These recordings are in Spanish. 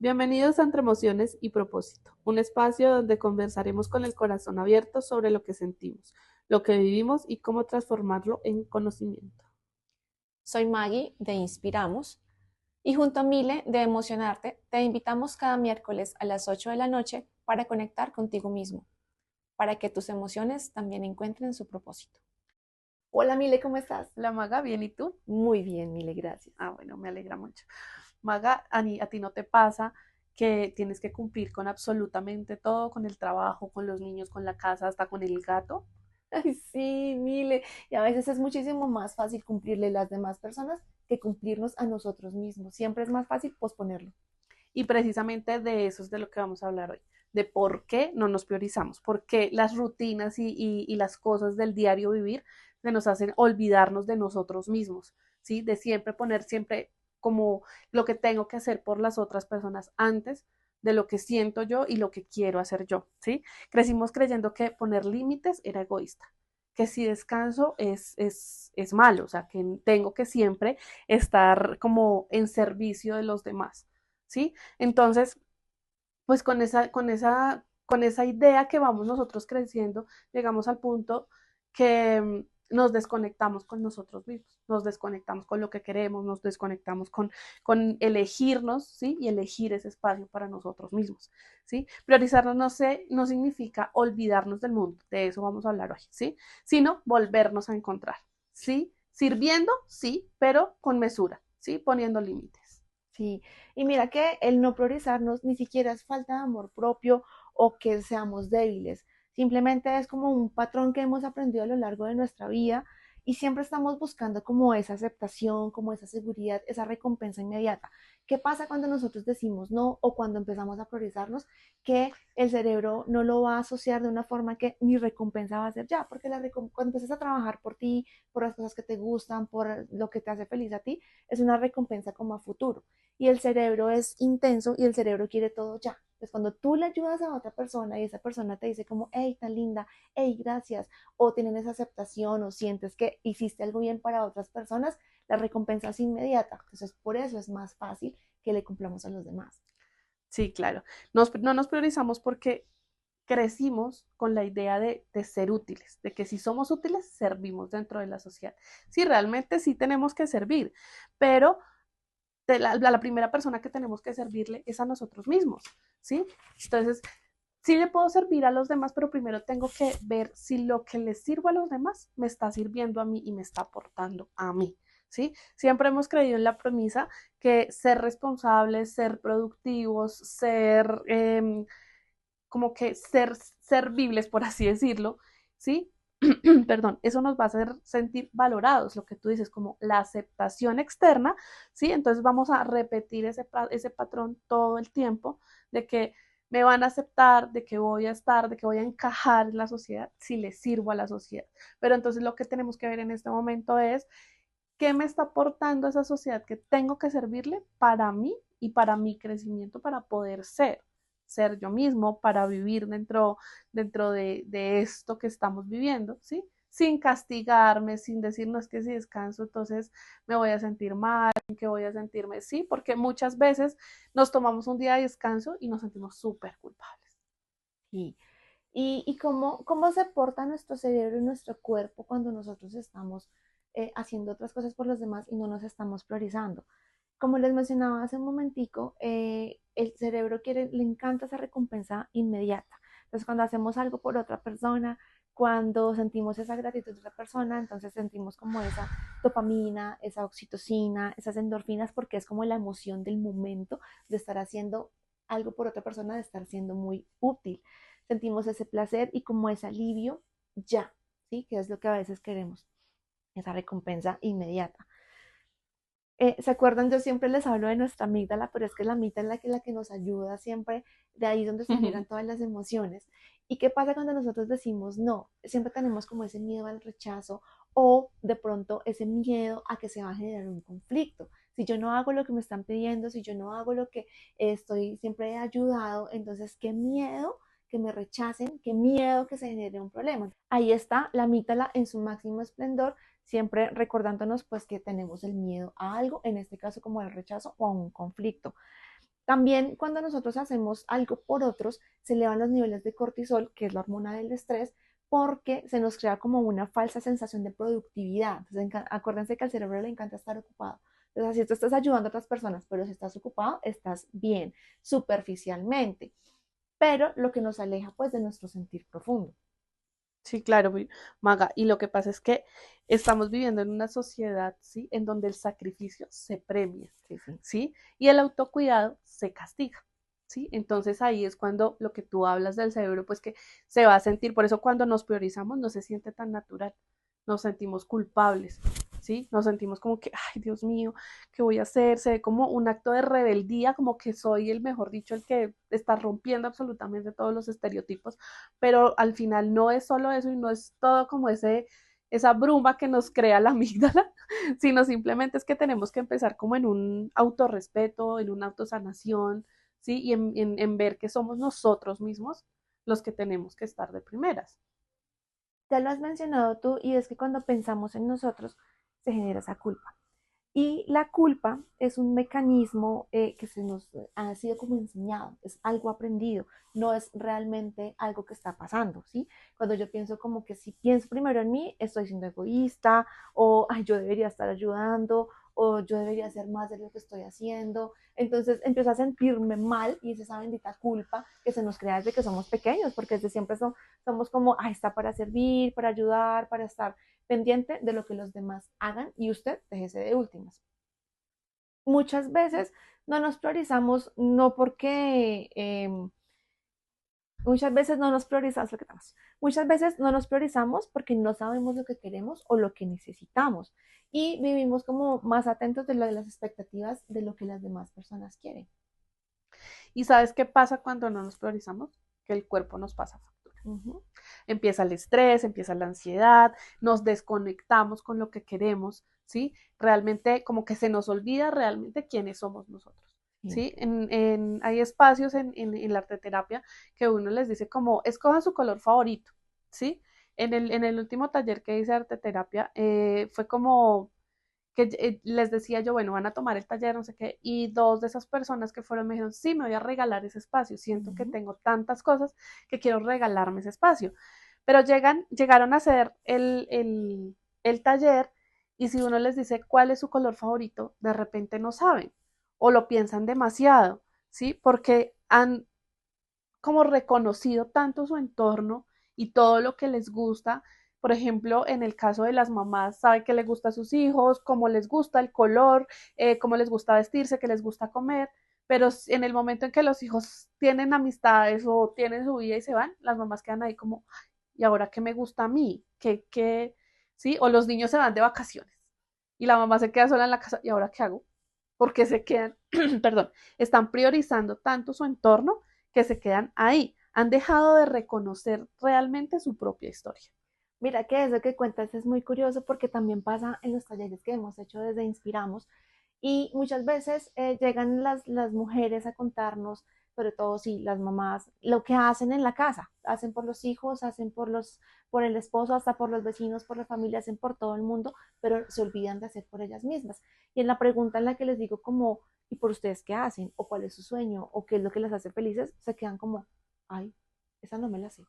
Bienvenidos a Entre Emociones y Propósito, un espacio donde conversaremos con el corazón abierto sobre lo que sentimos, lo que vivimos y cómo transformarlo en conocimiento. Soy Maggie de Inspiramos y junto a Mile de Emocionarte te invitamos cada miércoles a las 8 de la noche para conectar contigo mismo, para que tus emociones también encuentren su propósito. Hola Mile, ¿cómo estás? Hola Maga, ¿bien y tú? Muy bien, Mile, gracias. Bueno, me alegra mucho. Maga, a ti no te pasa que tienes que cumplir con absolutamente todo, con el trabajo, con los niños, con la casa, hasta con el gato. Ay, sí, Mile. Y a veces es muchísimo más fácil cumplirle a las demás personas que cumplirnos a nosotros mismos. Siempre es más fácil posponerlo. Y precisamente de eso es de lo que vamos a hablar hoy, de por qué no nos priorizamos, por qué las rutinas y las cosas del diario vivir se nos hacen olvidarnos de nosotros mismos, ¿sí? De siempre poner siempre como lo que tengo que hacer por las otras personas antes de lo que siento yo y lo que quiero hacer yo, ¿sí? Crecimos creyendo que poner límites era egoísta, que si descanso es malo, o sea, que tengo que siempre estar como en servicio de los demás, ¿sí? Entonces, pues con esa idea que vamos nosotros creciendo, llegamos al punto que nos desconectamos con nosotros mismos, nos desconectamos con lo que queremos, nos desconectamos con elegirnos, ¿sí? Y elegir ese espacio para nosotros mismos, ¿sí? Priorizarnos no significa olvidarnos del mundo, de eso vamos a hablar hoy, ¿sí? Sino volvernos a encontrar, ¿sí? Sirviendo, sí, pero con mesura, ¿sí? Poniendo límites. Sí, y mira que el no priorizarnos ni siquiera es falta de amor propio o que seamos débiles, simplemente es como un patrón que hemos aprendido a lo largo de nuestra vida y siempre estamos buscando como esa aceptación, como esa seguridad, esa recompensa inmediata. ¿Qué pasa cuando nosotros decimos no o cuando empezamos a priorizarnos? Que el cerebro no lo va a asociar de una forma que mi recompensa va a ser ya, porque cuando empiezas a trabajar por ti, por las cosas que te gustan, por lo que te hace feliz a ti, es una recompensa como a futuro y el cerebro es intenso y el cerebro quiere todo ya. Pues cuando tú le ayudas a otra persona y esa persona te dice como, hey, tan linda, hey, gracias, o tienen esa aceptación o sientes que hiciste algo bien para otras personas, la recompensa es inmediata. Entonces, por eso es más fácil que le cumplamos a los demás. Sí, claro. No nos priorizamos porque crecimos con la idea de ser útiles, de que si somos útiles, servimos dentro de la sociedad. Sí, realmente sí tenemos que servir, pero la primera persona que tenemos que servirle es a nosotros mismos, ¿sí? Entonces, sí le puedo servir a los demás, pero primero tengo que ver si lo que les sirvo a los demás me está sirviendo a mí y me está aportando a mí. ¿Sí? Siempre hemos creído en la premisa que ser responsables, ser productivos, ser como que ser servibles, por así decirlo, ¿sí? Perdón, eso nos va a hacer sentir valorados, lo que tú dices, como la aceptación externa, ¿sí? Entonces vamos a repetir ese patrón todo el tiempo de que me van a aceptar, de que voy a estar, de que voy a encajar en la sociedad si le sirvo a la sociedad. Pero entonces lo que tenemos que ver en este momento es qué me está aportando esa sociedad que tengo que servirle para mí y para mi crecimiento para poder ser yo mismo, para vivir dentro de esto que estamos viviendo, ¿sí? Sin castigarme, sin decirnos que si descanso, entonces me voy a sentir mal, que voy a sentirme, sí, porque muchas veces nos tomamos un día de descanso y nos sentimos súper culpables. Sí. Y cómo se porta nuestro cerebro y nuestro cuerpo cuando nosotros estamos haciendo otras cosas por los demás y no nos estamos priorizando. Como les mencionaba hace un momentico, el cerebro le encanta esa recompensa inmediata. Entonces, cuando hacemos algo por otra persona, cuando sentimos esa gratitud de otra persona, entonces sentimos como esa dopamina, esa oxitocina, esas endorfinas, porque es como la emoción del momento de estar haciendo algo por otra persona, de estar siendo muy útil. Sentimos ese placer y como ese alivio ya, ¿sí? Que es lo que a veces queremos, esa recompensa inmediata. ¿Se acuerdan? Yo siempre les hablo de nuestra amígdala, pero es que la amígdala es la que nos ayuda siempre, de ahí es donde se generan todas las emociones. ¿Y qué pasa cuando nosotros decimos no? Siempre tenemos como ese miedo al rechazo o de pronto ese miedo a que se va a generar un conflicto. Si yo no hago lo que me están pidiendo, si yo no hago lo que estoy siempre he ayudado, entonces qué miedo que me rechacen, qué miedo que se genere un problema. Ahí está la amígdala en su máximo esplendor, siempre recordándonos pues que tenemos el miedo a algo, en este caso como al rechazo o a un conflicto. También cuando nosotros hacemos algo por otros, se elevan los niveles de cortisol, que es la hormona del estrés, porque se nos crea como una falsa sensación de productividad. Entonces, acuérdense que al cerebro le encanta estar ocupado. Entonces, si tú estás ayudando a otras personas, pero si estás ocupado, estás bien, superficialmente. Pero lo que nos aleja pues de nuestro sentir profundo. Sí, claro, Maga. Y lo que pasa es que estamos viviendo en una sociedad, ¿sí? En donde el sacrificio se premia, Sí, sí. ¿sí? Y el autocuidado se castiga, ¿sí? Entonces ahí es cuando lo que tú hablas del cerebro, pues que se va a sentir, por eso cuando nos priorizamos no se siente tan natural, nos sentimos culpables, ¿sí? Nos sentimos como que, ay, Dios mío, ¿qué voy a hacer? Se ve como un acto de rebeldía, como que soy el mejor dicho, el que está rompiendo absolutamente todos los estereotipos, pero al final no es solo eso y no es todo como esa bruma que nos crea la amígdala, sino simplemente es que tenemos que empezar como en un autorrespeto, en una autosanación, ¿sí? Y en ver que somos nosotros mismos los que tenemos que estar de primeras. Ya lo has mencionado tú y es que cuando pensamos en nosotros se genera esa culpa. Y la culpa es un mecanismo que se nos ha sido como enseñado, es algo aprendido, no es realmente algo que está pasando, ¿sí? Cuando yo pienso como que si pienso primero en mí, estoy siendo egoísta, o ay, yo debería estar ayudando, o yo debería hacer más de lo que estoy haciendo. Entonces empiezo a sentirme mal y es esa bendita culpa que se nos crea desde que somos pequeños, porque desde siempre somos como, ay, está para servir, para ayudar, para estar pendiente de lo que los demás hagan y usted déjese de últimas. Muchas veces no nos priorizamos, no porque, muchas veces no nos priorizamos lo que estamos. Muchas veces no nos priorizamos porque no sabemos lo que queremos o lo que necesitamos y vivimos como más atentos de lo de las expectativas de lo que las demás personas quieren. ¿Y sabes qué pasa cuando no nos priorizamos? Que el cuerpo nos pasa factura. Uh -huh. Empieza el estrés, empieza la ansiedad, nos desconectamos con lo que queremos, ¿sí? Realmente como que se nos olvida realmente quiénes somos nosotros. Sí. ¿Sí? Hay espacios en la arteterapia que uno les dice como, escojan su color favorito, ¿sí? En el último taller que hice de arteterapia fue como que les decía yo, bueno, van a tomar el taller, no sé qué, y dos de esas personas que fueron me dijeron, sí, me voy a regalar ese espacio, Uh siento que -huh. tengo tantas cosas que quiero regalarme ese espacio, pero llegaron a hacer el taller y si uno les dice cuál es su color favorito, de repente no saben o lo piensan demasiado, ¿sí? Porque han como reconocido tanto su entorno y todo lo que les gusta. Por ejemplo, en el caso de las mamás, sabe que les gusta a sus hijos, cómo les gusta el color, cómo les gusta vestirse, qué les gusta comer, pero en el momento en que los hijos tienen amistades o tienen su vida y se van, las mamás quedan ahí como, ¿y ahora qué me gusta a mí? ¿Qué? ¿Sí? O los niños se van de vacaciones y la mamá se queda sola en la casa, ¿y ahora qué hago? Porque se quedan, perdón, están priorizando tanto su entorno que se quedan ahí. Han dejado de reconocer realmente su propia historia. Mira que eso que cuentas es muy curioso porque también pasa en los talleres que hemos hecho desde Inspiramos y muchas veces llegan las mujeres a contarnos, sobre todo si las mamás, lo que hacen en la casa, hacen por los hijos, hacen por el esposo, hasta por los vecinos, por la familia, hacen por todo el mundo, pero se olvidan de hacer por ellas mismas. Y en la pregunta en la que les digo como, ¿y por ustedes qué hacen? ¿O cuál es su sueño? ¿O qué es lo que les hace felices? Se quedan como, ay, esa no me la sé.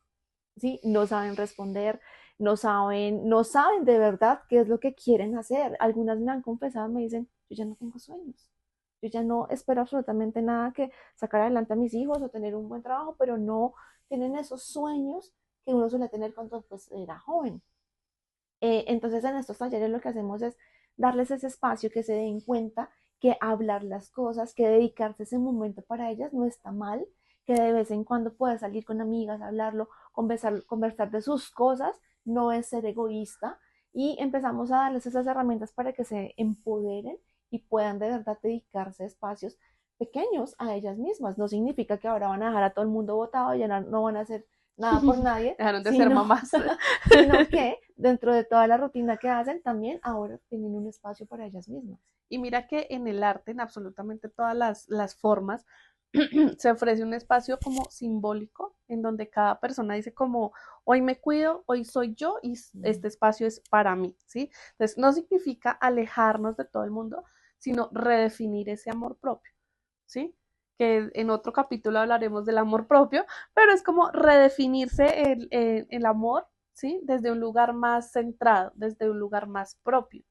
¿Sí? No saben responder, no saben de verdad qué es lo que quieren hacer. Algunas me han confesado, me dicen, yo ya no tengo sueños, yo ya no espero absolutamente nada que sacar adelante a mis hijos o tener un buen trabajo, pero no tienen esos sueños que uno suele tener cuando pues era joven. Entonces en estos talleres lo que hacemos es darles ese espacio, que se den cuenta que hablar las cosas, que dedicarse ese momento para ellas no está mal, que de vez en cuando pueda salir con amigas, hablarlo, conversar de sus cosas, no es ser egoísta y empezamos a darles esas herramientas para que se empoderen y puedan de verdad dedicarse a espacios pequeños a ellas mismas. No significa que ahora van a dejar a todo el mundo votado, ya no van a hacer nada por nadie, Dejaron de ser sino, mamás. sino que dentro de toda la rutina que hacen, también ahora tienen un espacio para ellas mismas. Y mira que en el arte, en absolutamente todas las formas, se ofrece un espacio como simbólico en donde cada persona dice como hoy me cuido, hoy soy yo y este espacio es para mí, ¿sí? Entonces no significa alejarnos de todo el mundo, sino redefinir ese amor propio, ¿sí? que en otro capítulo hablaremos del amor propio, pero es como redefinirse el amor, ¿sí? Desde un lugar más centrado, desde un lugar más propio,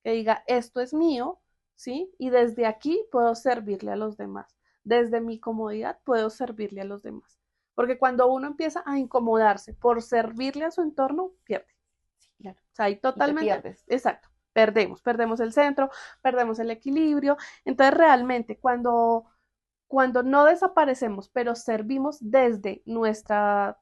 que diga, esto es mío, ¿sí? Y desde aquí puedo servirle a los demás, desde mi comodidad puedo servirle a los demás. Porque cuando uno empieza a incomodarse por servirle a su entorno, pierde. Sí, claro. O sea, ahí Y te totalmente, pierdes. exacto, perdemos el centro, perdemos el equilibrio. Entonces, realmente, cuando no desaparecemos, pero servimos desde nuestra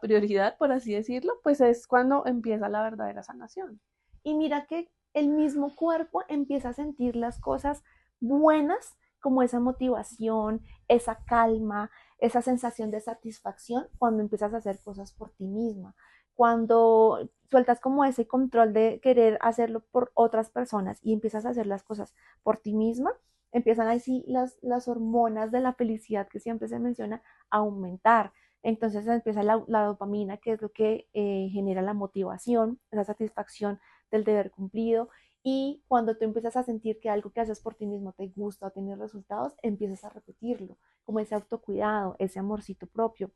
prioridad, por así decirlo, pues es cuando empieza la verdadera sanación. Y mira que el mismo cuerpo empieza a sentir las cosas buenas, como esa motivación, esa calma, esa sensación de satisfacción cuando empiezas a hacer cosas por ti misma, cuando sueltas como ese control de querer hacerlo por otras personas y empiezas a hacer las cosas por ti misma, empiezan así las hormonas de la felicidad que siempre se menciona a aumentar. Entonces empieza la dopamina, que es lo que genera la motivación, esa satisfacción del deber cumplido. Y cuando tú empiezas a sentir que algo que haces por ti mismo te gusta o tiene resultados, empiezas a repetirlo, como ese autocuidado, ese amorcito propio.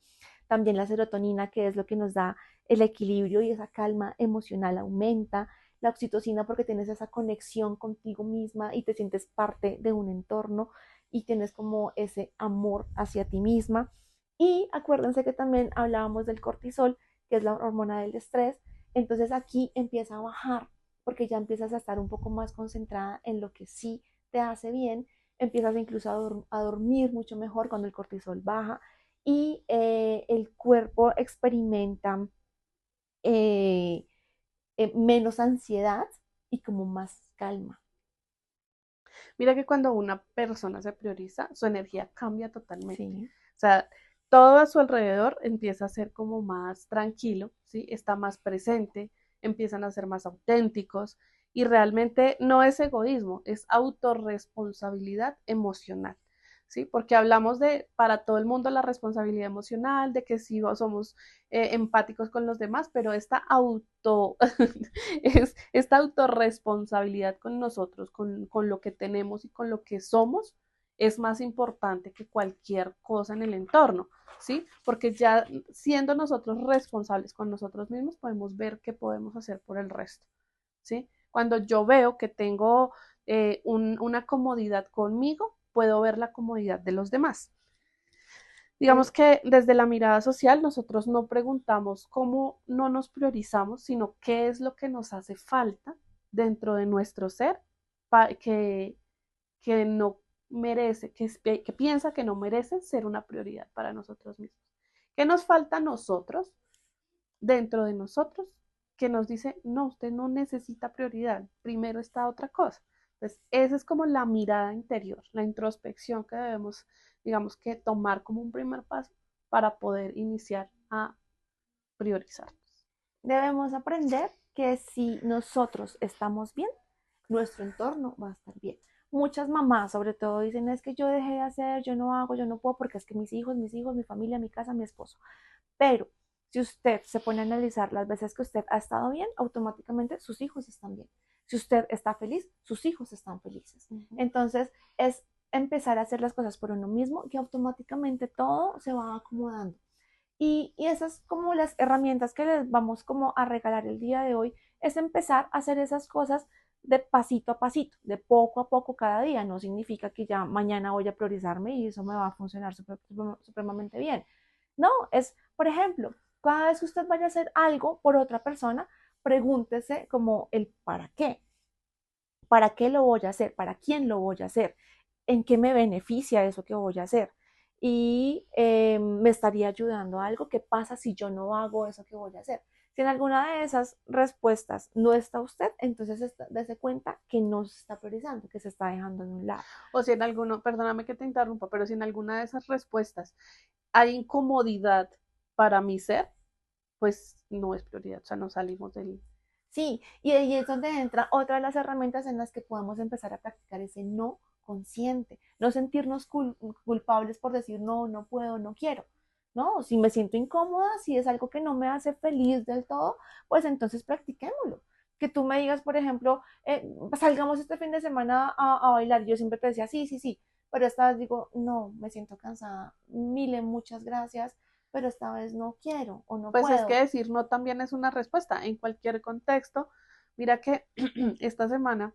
También la serotonina, que es lo que nos da el equilibrio y esa calma emocional, aumenta. La oxitocina, porque tienes esa conexión contigo misma y te sientes parte de un entorno y tienes como ese amor hacia ti misma. Y acuérdense que también hablábamos del cortisol, que es la hormona del estrés. Entonces aquí empieza a bajar porque ya empiezas a estar un poco más concentrada en lo que sí te hace bien, empiezas incluso a dormir mucho mejor cuando el cortisol baja y el cuerpo experimenta eh, menos ansiedad y como más calma. Mira que cuando una persona se prioriza, su energía cambia totalmente. Sí. O sea, todo a su alrededor empieza a ser como más tranquilo, ¿sí? Está más presente, empiezan a ser más auténticos y realmente no es egoísmo, es autorresponsabilidad emocional. ¿Sí? Porque hablamos de para todo el mundo la responsabilidad emocional, de que sí somos empáticos con los demás, pero es esta autorresponsabilidad con nosotros, con lo que tenemos y con lo que somos, es más importante que cualquier cosa en el entorno, ¿sí? Porque ya siendo nosotros responsables con nosotros mismos, podemos ver qué podemos hacer por el resto, ¿sí? Cuando yo veo que tengo una comodidad conmigo, puedo ver la comodidad de los demás. Eh, Digamos que desde la mirada social nosotros no preguntamos cómo no nos priorizamos, sino qué es lo que nos hace falta dentro de nuestro ser que, que no merece, que piensa que no merece ser una prioridad para nosotros mismos. ¿Qué nos falta a nosotros, dentro de nosotros, que nos dice, no, usted no necesita prioridad, primero está otra cosa? Entonces, esa es como la mirada interior, la introspección que debemos, digamos que tomar como un primer paso para poder iniciar a priorizarnos. Debemos aprender que si nosotros estamos bien, nuestro entorno va a estar bien. Muchas mamás, sobre todo, dicen, es que yo dejé de hacer, yo no hago, yo no puedo, porque es que mis hijos, mi familia, mi casa, mi esposo. Pero si usted se pone a analizar las veces que usted ha estado bien, automáticamente sus hijos están bien. Si usted está feliz, sus hijos están felices. Uh -huh. Entonces, es empezar a hacer las cosas por uno mismo que automáticamente todo se va acomodando. Y esas como las herramientas que les vamos como a regalar el día de hoy es empezar a hacer esas cosas de pasito a pasito, de poco a poco cada día. No significa que ya mañana voy a priorizarme y eso me va a funcionar supremamente bien. No, es, por ejemplo, cada vez que usted vaya a hacer algo por otra persona, pregúntese como el para qué lo voy a hacer, para quién lo voy a hacer, en qué me beneficia eso que voy a hacer y me estaría ayudando a algo. ¿Qué pasa si yo no hago eso que voy a hacer? Si en alguna de esas respuestas no está usted, entonces dése cuenta que no se está priorizando, que se está dejando de un lado. O si en alguno, perdóname que te interrumpa, pero si en alguna de esas respuestas hay incomodidad para mi ser, pues no es prioridad, o sea, no salimos del... Sí, y ahí es donde entra otra de las herramientas en las que podemos empezar a practicar ese no consciente, no sentirnos culpables por decir no, no puedo, no quiero. No, si me siento incómoda, si es algo que no me hace feliz del todo, pues entonces practiquémoslo. Que tú me digas, por ejemplo, salgamos este fin de semana a bailar. Yo siempre te decía, sí, sí, sí, pero esta vez digo, no, me siento cansada, Mile, muchas gracias, pero esta vez no quiero o no Pues es que puedo. decir no también es una respuesta en cualquier contexto. Mira que esta semana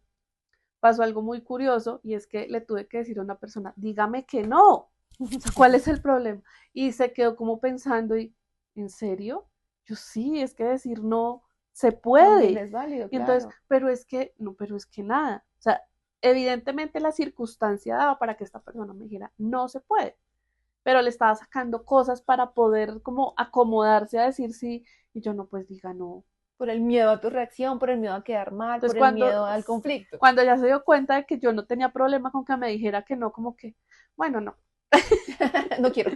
pasó algo muy curioso y es que le tuve que decir a una persona, dígame que no, o sea, ¿cuál es el problema? Y se quedó como pensando y, ¿en serio? Yo sí, es que decir no se También puede. es válido, Y entonces, claro. pero es que, no, pero es que nada. O sea, evidentemente la circunstancia daba para que esta persona me dijera, no se puede, pero le estaba sacando cosas para poder como acomodarse a decir sí, y yo no, pues diga no. Por el miedo a tu reacción, por el miedo a quedar mal, Entonces por el miedo al conflicto. cuando ya se dio cuenta de que yo no tenía problema con que me dijera que no, como que, bueno, no. No quiero.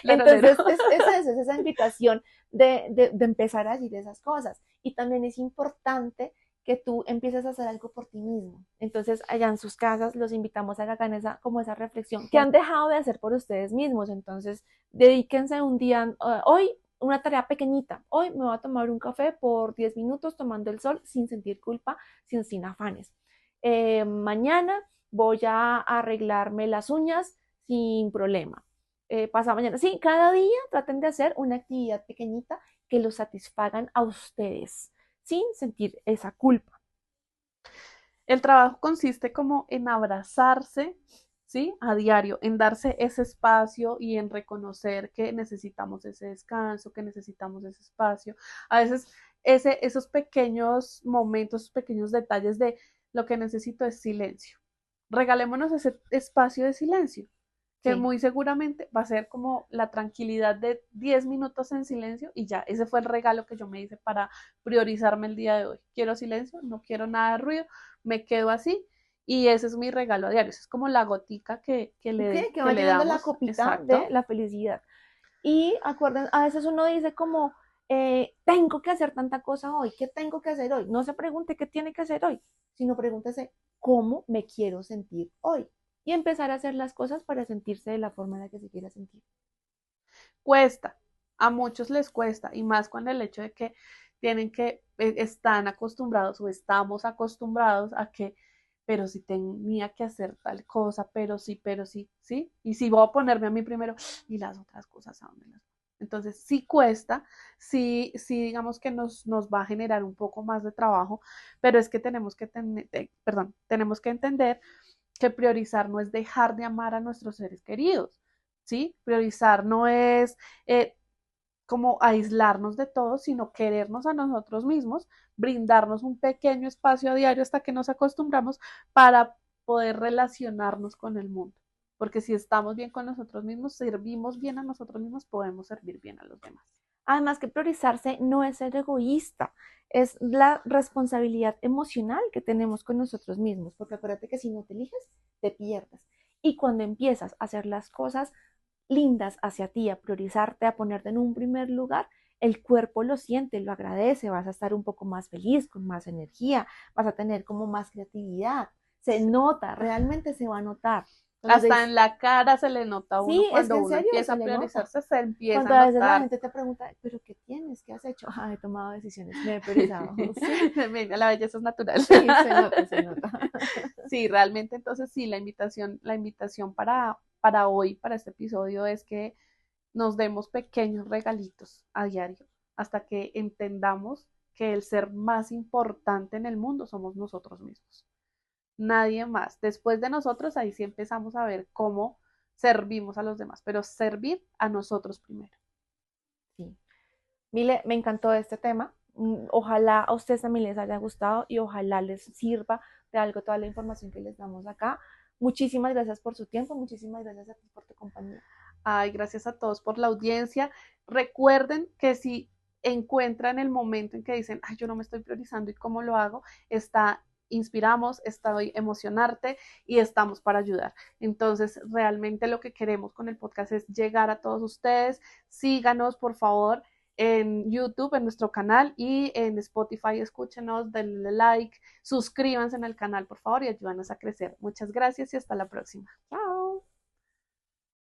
Lero, lero. Entonces, es eso, es esa invitación de empezar a decir esas cosas. Y también es importante que tú empieces a hacer algo por ti mismo. Entonces, allá en sus casas los invitamos a que hagan esa, como esa reflexión que han dejado de hacer por ustedes mismos. Entonces, dedíquense un día, hoy una tarea pequeñita. Hoy me voy a tomar un café por 10 minutos tomando el sol sin sentir culpa, sin afanes. Mañana voy a arreglarme las uñas sin problema. Pasado mañana. Sí, cada día traten de hacer una actividad pequeñita que los satisfagan a ustedes sin sentir esa culpa. El trabajo consiste como en abrazarse, ¿sí? A diario, en darse ese espacio y en reconocer que necesitamos ese descanso, que necesitamos ese espacio. A veces esos pequeños momentos, esos pequeños detalles de lo que necesito es silencio. Regalémonos ese espacio de silencio, que Sí, muy seguramente va a ser como la tranquilidad de 10 minutos en silencio y ya, ese fue el regalo que yo me hice para priorizarme el día de hoy. Quiero silencio, no quiero nada de ruido, me quedo así y ese es mi regalo a diario, esa es como la gotica sí, que que va le llenando la damos, copita de exacto. la felicidad. Y acuerden, a veces uno dice como, tengo que hacer tanta cosa hoy, ¿qué tengo que hacer hoy? No se pregunte qué tiene que hacer hoy, sino pregúntese cómo me quiero sentir hoy. Y empezar a hacer las cosas para sentirse de la forma en la que se quiera sentir. Cuesta, a muchos les cuesta y más con el hecho de que tienen que, están acostumbrados o estamos acostumbrados a que, pero si tenía que hacer tal cosa, pero sí, ¿sí? Y si voy a ponerme a mí primero y las otras cosas, ¿a dónde las pongo? Entonces sí cuesta, sí digamos que nos va a generar un poco más de trabajo, pero es que tenemos que tener, perdón, tenemos que entender que priorizar no es dejar de amar a nuestros seres queridos, ¿sí? Priorizar no es eh, como aislarnos de todo, sino querernos a nosotros mismos, brindarnos un pequeño espacio a diario hasta que nos acostumbramos para poder relacionarnos con el mundo. Porque si estamos bien con nosotros mismos, servimos bien a nosotros mismos, podemos servir bien a los demás. Además que priorizarse no es ser egoísta, es la responsabilidad emocional que tenemos con nosotros mismos, porque acuérdate que si no te eliges, te pierdes. Y cuando empiezas a hacer las cosas lindas hacia ti, a priorizarte, a ponerte en un primer lugar, el cuerpo lo siente, lo agradece, vas a estar un poco más feliz, con más energía, vas a tener como más creatividad. Se nota, realmente se va a notar. Hasta Entonces, en la cara se le nota a uno sí, es que cuando en uno serio empieza se a le nota. priorizarse, se empieza Cuando a a veces la notar. gente te pregunta, ¿pero qué tienes? ¿Qué has hecho? Ah, he tomado decisiones, me he priorizado. Sí, La belleza es natural. sí, se nota, se nota. Sí, realmente entonces sí, la invitación para hoy, para este episodio, es que nos demos pequeños regalitos a diario hasta que entendamos que el ser más importante en el mundo somos nosotros mismos. Nadie más. Después de nosotros, ahí sí empezamos a ver cómo servimos a los demás, pero servir a nosotros primero. Sí. Mile, me encantó este tema. Ojalá a ustedes también les haya gustado y ojalá les sirva de algo toda la información que les damos acá. Muchísimas gracias por su tiempo, muchísimas gracias a ti por tu compañía. Ay, gracias a todos por la audiencia. Recuerden que si encuentran el momento en que dicen, ay, yo no me estoy priorizando y cómo lo hago, está inspiramos, estoy emocionarte y estamos para ayudar. Entonces, realmente lo que queremos con el podcast es llegar a todos ustedes. Síganos, por favor, en YouTube, en nuestro canal y en Spotify, escúchenos, denle like, suscríbanse en el canal, por favor, y ayúdanos a crecer. Muchas gracias y hasta la próxima. Chao.